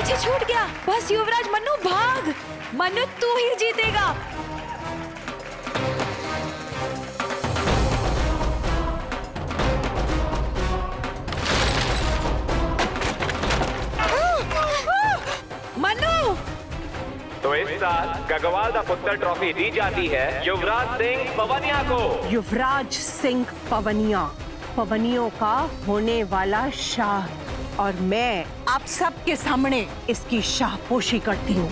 पीछे छूट गया। बस युवराज, मन्नू भाग। मन्नू तू ही जीतेगा। मन्नू, तो इस साल गगवाल दा पुत्र ट्रॉफी दी जाती है युवराज सिंह पवनिया को। युवराज सिंह पवनिया, पवनियों का होने वाला शाह, और मैं आप सबके सामने इसकी शाहपोशी करती हूँ।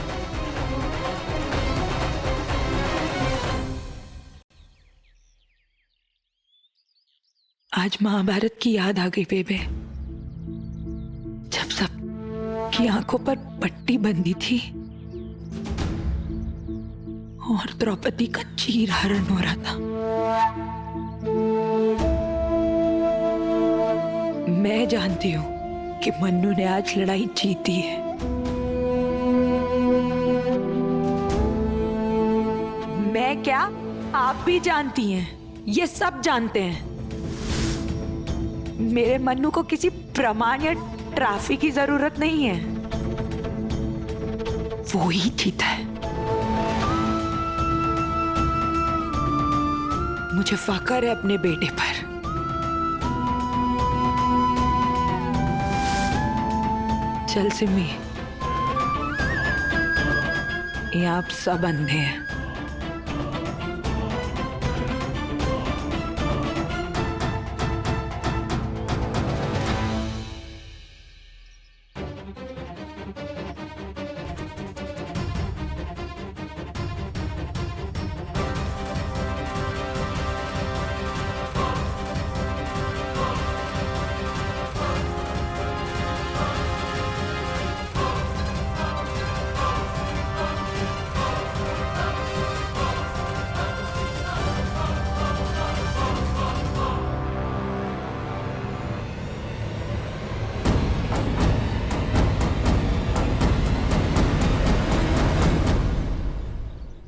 आज महाभारत की याद आ गई बेबे, जब सब की आंखों पर पट्टी बंधी थी और द्रौपदी का चीर हरण हो रहा था। मैं जानती हूं कि मन्नू ने आज लड़ाई जीती है। मैं क्या, आप भी जानती हैं, ये सब जानते हैं। मेरे मन्नू को किसी प्रमाण या ट्रॉफी की जरूरत नहीं है, वो ही जीता है। मुझे फख्र है अपने बेटे पर। चल सिमी, ये आप सब अंधे हैं।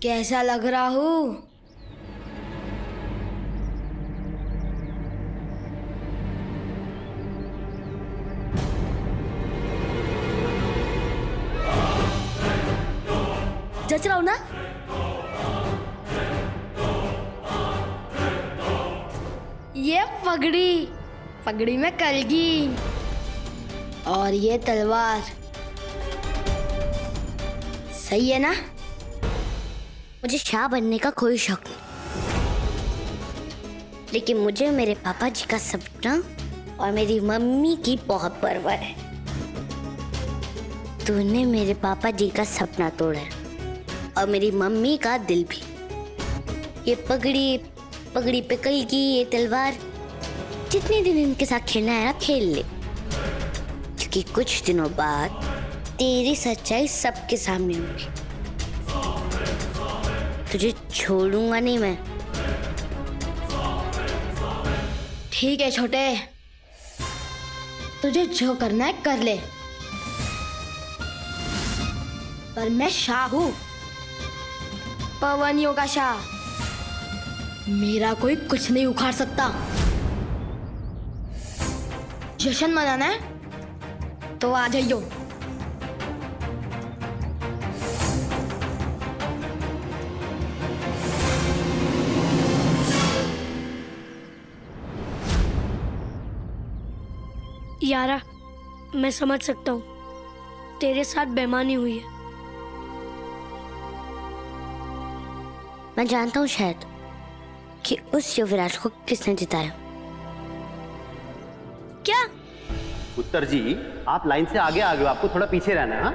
कैसा लग रहा हूँ? जच रहा हूँ ना? ये पगड़ी में कलगी, और ये तलवार, सही है ना? मुझे शाह बनने का कोई शौक नहीं, लेकिन मुझे मेरे पापा जी का सपना और मेरी मम्मी की बहुत परवाह है। तूने मेरे पापा जी का सपना तोड़ा है और मेरी मम्मी का दिल भी। ये पगड़ी पे कलगी, ये तलवार, जितने दिन इनके साथ खेलना है ना खेल ले, क्योंकि कुछ दिनों बाद तेरी सच्चाई सबके सामने होगी। तुझे छोड़ूंगा नहीं मैं। ठीक है छोटे, तुझे जो करना है कर ले, पर मैं शाह हूं, पवनियों का शाह। मेरा कोई कुछ नहीं उखाड़ सकता। जश्न मनाना है तो आ जाइयो। यारा, मैं समझ सकता हूँ तेरे साथ बेईमानी हुई है। मैं जानता हूँ शायद कि उस युवराज को किसने जिताया। क्या? उत्तर जी, आप लाइन से आगे आ गए हो, आपको थोड़ा पीछे रहना है। हाँ?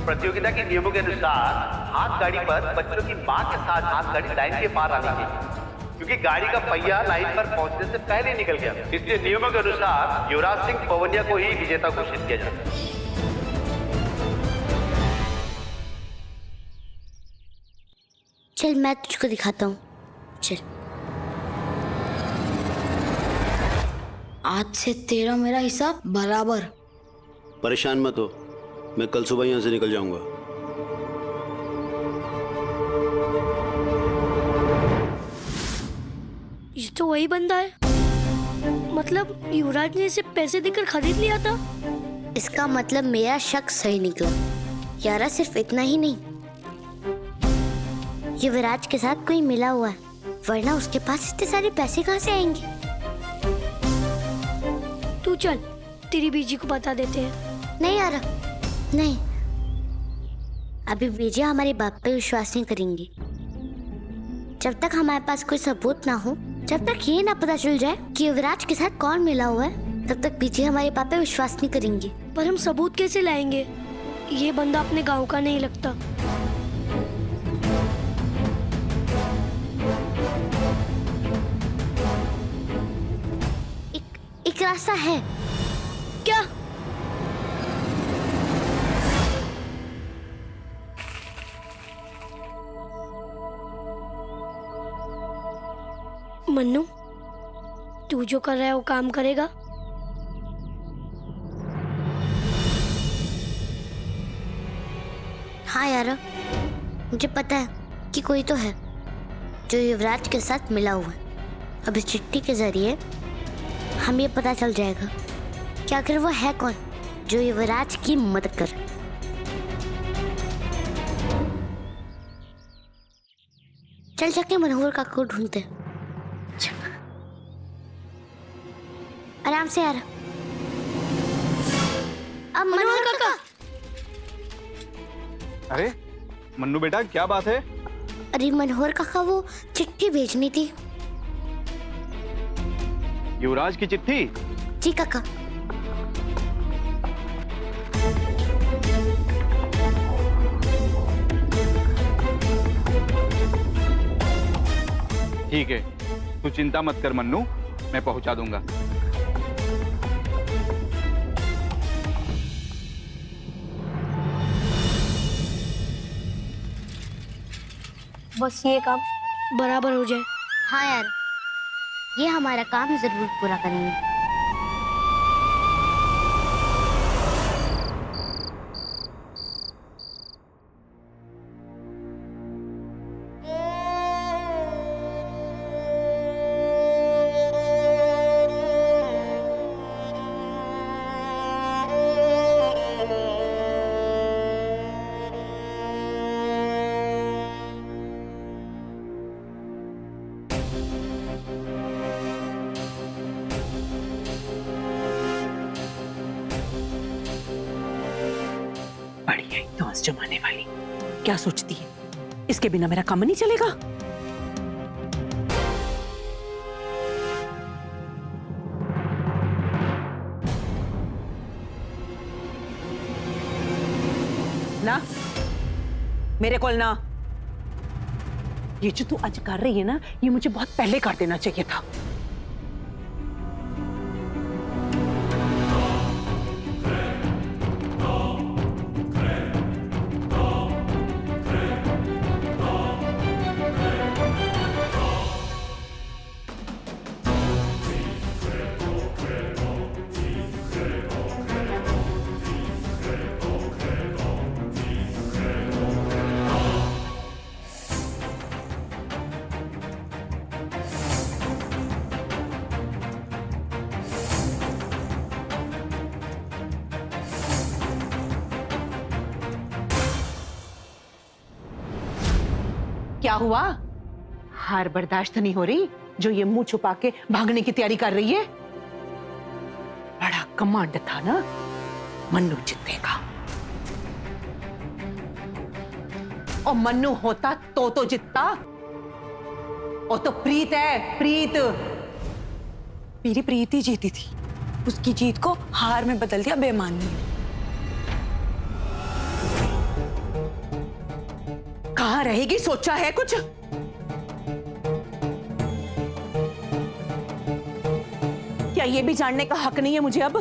प्रतियोगिता के नियमों के अनुसार हाथ गाड़ी पर बच्चों की मां के साथ हाथ गाड़ी लाइन के पार आनी चाहिए, क्योंकि गाड़ी का पहिया लाइन पर पहुंचने से पहले निकल गया। इसलिए नियमों के अनुसार युवराज सिंह पवनिया को ही विजेता घोषित किया जाता है। चल मैं तुझको दिखाता हूँ, चल। आज से तेरा मेरा हिसाब बराबर। परेशान मत हो, मैं कल सुबह यहाँ से निकल जाऊंगा। ये तो वही बंदा है, मतलब युवराज ने इसे पैसे देकर खरीद लिया था। इसका मतलब मेरा शक सही निकला। यारा सिर्फ इतना ही नहीं, युवराज के साथ कोई मिला हुआ है, वरना उसके पास इतने सारे पैसे कहाँ से आएंगे। तू चल, तेरी बीजी को बता देते हैं। नहीं यारा, नहीं, अभी बीजी हमारे बाप पे विश्वास नहीं करेंगी। जब तक हमारे पास कोई सबूत ना हो, जब तक ये ना पता चल जाए कि युवराज के साथ कौन मिला हुआ है, तब तक बीजी हमारे बाप पे विश्वास नहीं करेंगी। पर हम सबूत कैसे लाएंगे? ये बंदा अपने गांव का नहीं लगता। एक रास्ता है। क्या? मन्नू, तू जो कर रहा है वो काम करेगा? हाँ यारा, मुझे पता है कि कोई तो है जो युवराज के साथ मिला हुआ है। अब इस चिट्ठी के जरिए हम ये पता चल जाएगा कि आखिर वो है कौन जो युवराज की मदद करे। चल जाके मनोहर काका को ढूंढते हैं। आराम से यार। अब मनोहर काका। अरे मन्नू बेटा, क्या बात है? अरे मनोहर काका, वो चिट्ठी भेजनी थी। युवराज की चिट्ठी? जी काका। ठीक है, तू चिंता मत कर मन्नू, मैं पहुंचा दूंगा। बस ये काम बराबर हो जाए। हाँ यार, ये हमारा काम जरूर पूरा करेंगे। जमाने वाली क्या सोचती है, इसके बिना मेरा काम नहीं चलेगा। ना मेरे को ना, ये जो तू आज कर रही है ना, ये मुझे बहुत पहले कर देना चाहिए था। क्या हुआ? हार बर्दाश्त नहीं हो रही जो ये मुंह छुपा के भागने की तैयारी कर रही है? बड़ा कमांड था ना, मन्नू जीतेगा। और मन्नू होता तो जीतता। और तो प्रीत है, प्रीत। मेरी प्रीत ही जीती थी, उसकी जीत को हार में बदल दिया बेईमानी ने। कहाँ रहेगी, सोचा है कुछ? क्या ये भी जानने का हक नहीं है मुझे अब?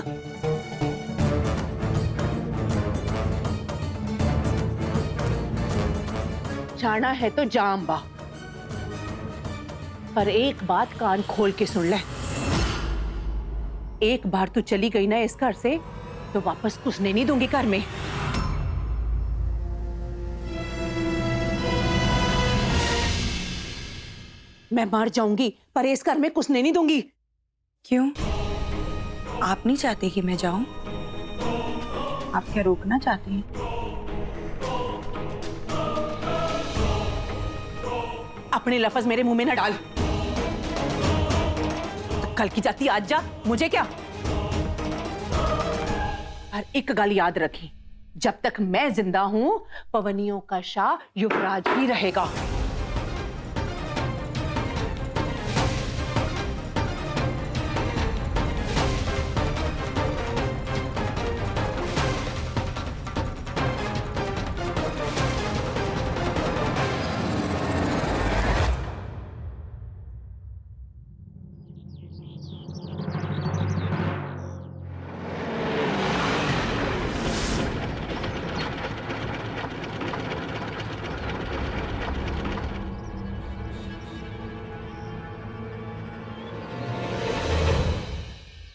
जाना है तो जा अम्बा, पर एक बात कान खोल के सुन ले। एक बार तू चली गई ना इस घर से, तो वापस घुसने नहीं दूंगी घर में। मैं मर जाऊंगी पर इस घर में कुछ नहीं दूंगी। क्यों? आप नहीं चाहते कि मैं जाऊं? आप क्या रोकना चाहती हैं? अपने लफ्ज मेरे मुंह में न डाल। तो कल की जाती आज जा, मुझे क्या। और एक गल याद रखी, जब तक मैं जिंदा हूं पवनियों का शाह युवराज ही रहेगा।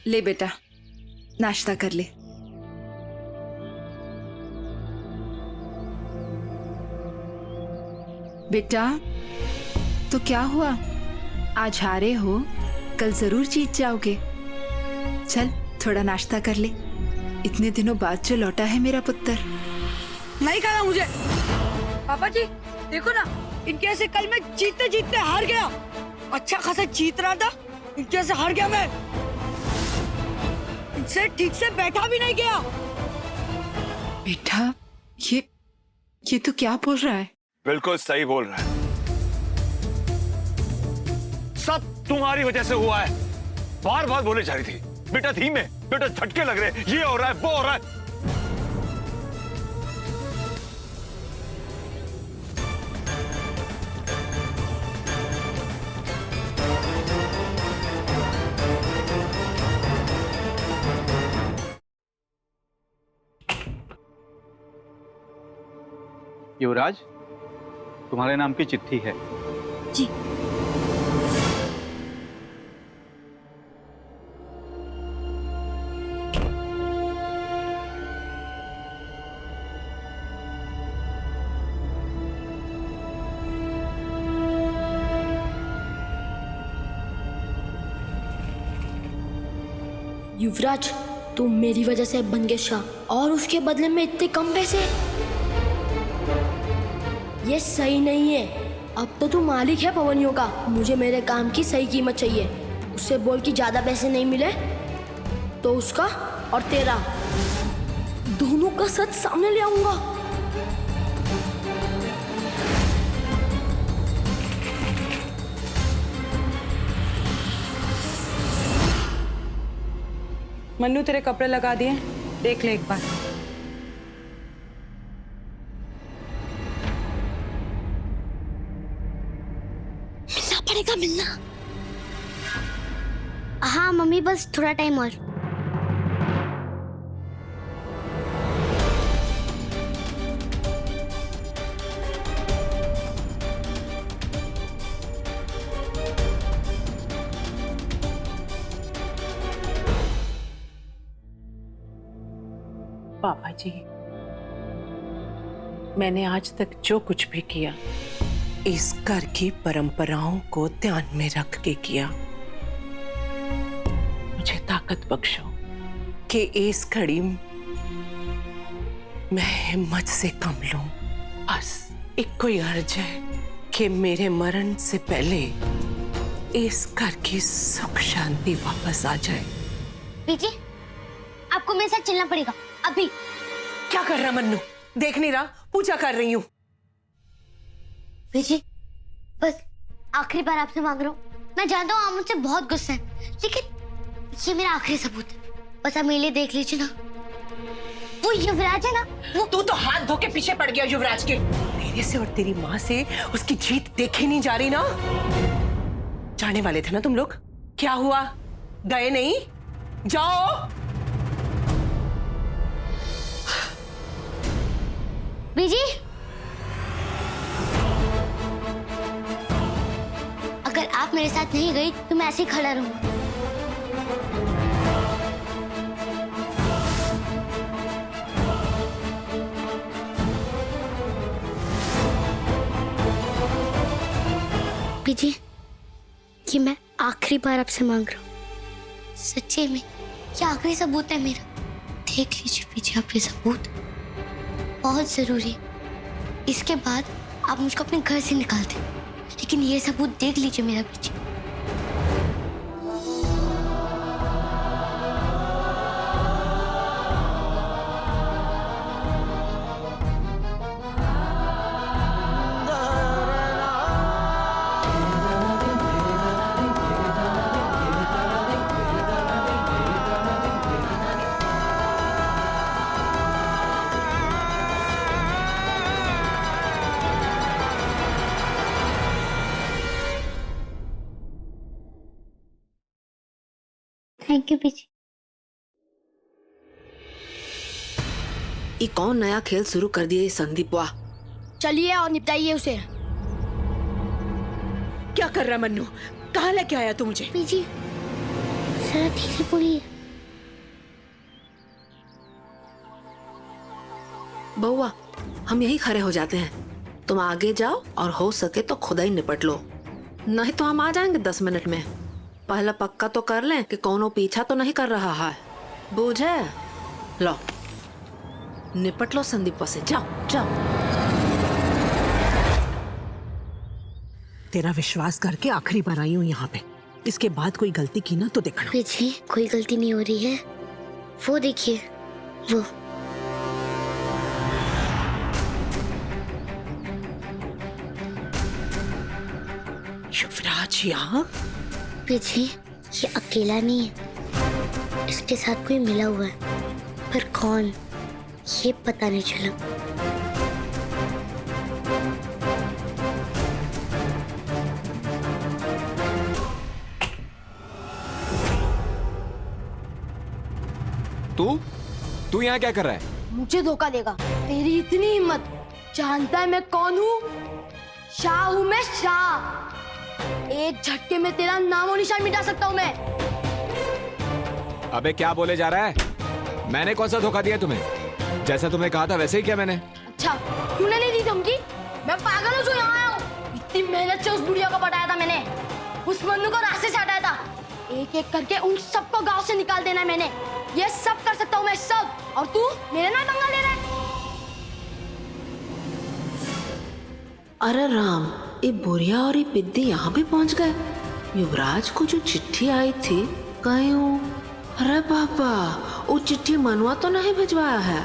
ले बेटा, नाश्ता कर ले। बेटा, तो क्या हुआ? आज हारे हो, कल जरूर जीत जाओगे। चल थोड़ा नाश्ता कर ले। इतने दिनों बाद जो लौटा है मेरा पुत्र। नहीं खाना मुझे। पापा जी देखो ना, इनके ऐसे कल मैं जीतते जीतते हार गया। अच्छा खासा जीत रहा था, इनके ऐसे हार गया मैं। इनसे ठीक से बैठा भी नहीं गया। बेटा, ये तो क्या बोल रहा है? बिल्कुल सही बोल रहा है। सब तुम्हारी वजह से हुआ है। बार बार बोले जा रही थी, बेटा धीमे, बेटा झटके लग रहे, ये हो रहा है, वो हो रहा है। युवराज, तुम्हारे नाम की चिट्ठी है। जी। युवराज, तुम मेरी वजह से बन गए शाह और उसके बदले में इतने कम पैसे। ये सही नहीं है। अब तो तू मालिक है पवनियों का, मुझे मेरे काम की सही कीमत चाहिए। उससे बोल कि ज्यादा पैसे नहीं मिले तो उसका और तेरा दोनों का सच सामने ले आऊंगा। मन्नू तेरे कपड़े लगा दिए, देख ले एक बार। मिलना पड़ेगा, मिलना। हाँ मम्मी, बस थोड़ा टाइम और। पापा जी, मैंने आज तक जो कुछ भी किया इस घर की परंपराओं को ध्यान में रख के किया। मुझे ताकत बख्शो कि इस घड़ी मैं हिम्मत से कम लूं। बस एक कोई अर्ज है कि मेरे मरण से पहले इस घर की सुख शांति वापस आ जाए। बीजी, आपको मेरे साथ चलना पड़ेगा अभी। क्या कर रहा मन्नू? देख नहीं रहा? पूजा कर रही हूँ। बीजी, बस आखिरी बार आपसे मांग रहा हूँ। मैं जानता हूँ आप मुझसे बहुत गुस्सा है, लेकिन ये मेरा आखिरी सबूत है। बस आप मेरे लिए देख लीजिए ना। वो युवराज है ना, वो। तू तो हाथ धो के पीछे पड़ गया युवराज के। तेरे से और तेरी माँ से उसकी जीत देखी नहीं जा रही ना। जाने वाले थे ना तुम लोग, क्या हुआ? गए नहीं? जाओ। बीजी, अगर आप मेरे साथ नहीं गई तो मैं ऐसे ही खड़ा रहूंगा। बीजी, ये मैं आखिरी बार आपसे मांग रहा हूँ, सच्चे में ये आखिरी सबूत है मेरा। देख लीजिए पीछे आप ये सबूत, बहुत जरूरी है। इसके बाद आप मुझको अपने घर से निकाल दें, लेकिन ये सबूत देख लीजिए मेरा पीछे। थैंक यू पीछे। ये कौन नया खेल शुरू कर दिया ये संदीप? वाह, चलिए और निपटाइए उसे। क्या कर रहा मन्नू? कहाँ लेके आया तू मुझे? पीछे जरा धीरे बोलिए। बउआ, हम यहीं खड़े हो जाते हैं, तुम आगे जाओ और हो सके तो खुदा ही निपट लो, नहीं तो हम आ जाएंगे 10 मिनट में। पहले पक्का तो कर लें कि कौनो पीछा तो नहीं कर रहा है, बूझे? लो निपट लो संदीप से, जाओ जाओ। तेरा विश्वास करके आखिरी बार आई हूँ यहाँ पे, इसके बाद कोई गलती की ना तो देखना। पीछे कोई गलती नहीं हो रही है, वो देखिए वो। युवराज यहाँ? पीछे ये अकेला नहीं है, इसके साथ कोई मिला हुआ है, पर कौन ये पता नहीं चला। तू यहाँ क्या कर रहा है? मुझे धोखा देगा? तेरी इतनी हिम्मत? जानता है मैं कौन हूँ? शाह हूँ मैं, शाह। एक झटके में तेरा नाम और निशान मिटा सकता हूँ मैं। अबे क्या बोले जा रहा है? मैंने कौन सा धोखा दिया तुम्हें? जैसा तुमने कहा था वैसे ही किया मैंने। अच्छा, तूने नहीं दी धमकी? मैं पागल हूँ जो यहाँ आया हूँ। इतनी मेहनत से उस बुढ़िया को पटाया था मैंने, उस मन्नू को रास्ते से हटाया था, एक एक करके उन सबको गांव से निकाल देना है मैंने। ये सब कर सकता हूँ मैं, सब। और तू मेरे नाम पंगा ले रहा है? अरे राम, ये बुढ़िया और ये पिद्दी यहाँ भी पहुँच गए। युवराज को जो चिट्ठी आई थी कहीं वो, अरे बाबा, वो चिट्ठी मनवा तो नहीं भिजवाया है?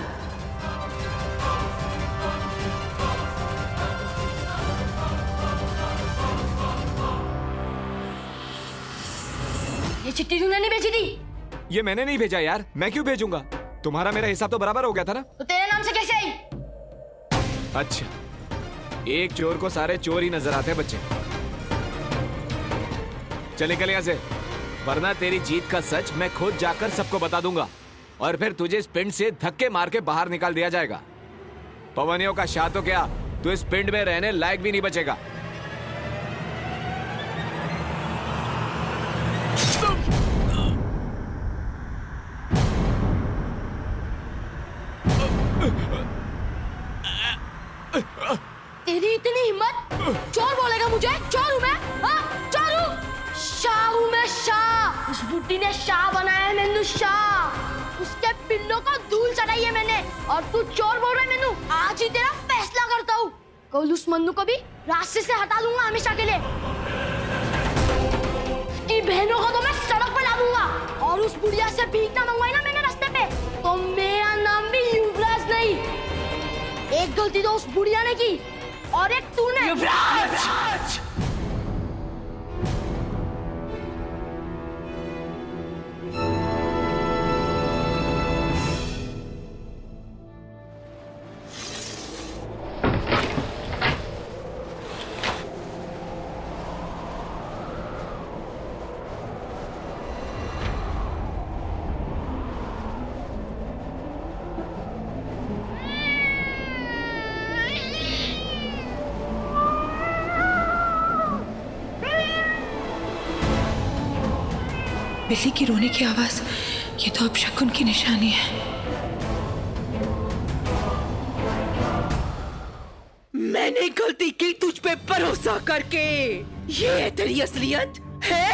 ये चिट्ठी तूने नहीं भेजी थी? ये मैंने नहीं भेजा यार, मैं क्यों भेजूंगा? तुम्हारा मेरा हिसाब तो बराबर हो गया था ना? तो तेरे नाम से कैसे आई? अच्छा, एक चोर को सारे चोर ही नजर आते हैं बच्चे। चल निकल यहाँ से, वरना तेरी जीत का सच मैं खुद जाकर सबको बता दूंगा और फिर तुझे इस पिंड से धक्के मार के बाहर निकाल दिया जाएगा। पवनियों का शाह तो क्या, तू इस पिंड में रहने लायक भी नहीं बचेगा। तेरी इतनी हिम्मत? चोर बोलेगा मुझे? चोर हूँ मैं? हाँ, चोर हूँ। शाह हूँ मैं, शाह। उस बुड्ढी ने शाह बनाया है मेनू, शाह। उसके पिल्लों को धूल चढ़ाई है मैंने, और तू चोर बोल रहा है मेनू? आज ही तेरा फैसला करता हूँ। कल उस मन्नू को भी रास्ते से हटा दूंगा हमेशा के लिए। उसकी बहनों को तो मैं सड़क पर ला दूंगा, और उस बुढ़िया से भीख ना मंगवाई ना मैंने रास्ते पे, तो मेरा नाम भी युवराज नहीं। एक गलती तो उस बुढ़िया ने की, और एक तूने। युवराज! बिल्ली की रोने की आवाज, ये तो अब शकुन की निशानी है। मैंने गलती की तुझ पे भरोसा करके। ये है तेरी असलियत है?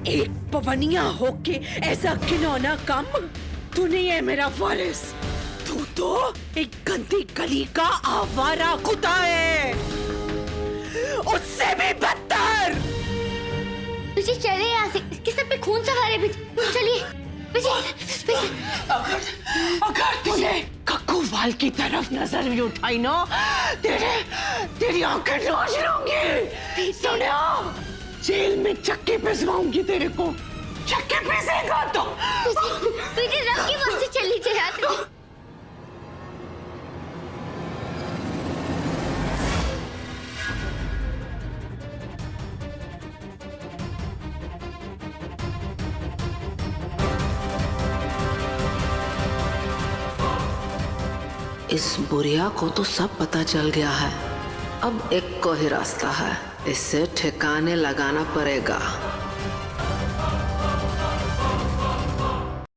एक पवनिया होके ऐसा घिनौना काम तू नहीं है मेरा वारिस। तू तो एक गंदी गली का आवारा कुत्ता है, उससे भी बदतर। तुझे चले यहाँ से, इसके सर पे खून सवार है। चलिए अगर तूने कक्कूवाल की तरफ नजर भी उठाई ना, तेरी आंखें नोच लूंगी। सुनो, जेल में चक्की पिसवाऊंगी तेरे को। चक्की पिसेगा तो तुझे रब की मस्ती चली चाहिए। इस बुढ़िया को तो सब पता चल गया है। अब एक को ही रास्ता है, इससे ठिकाने लगाना पड़ेगा।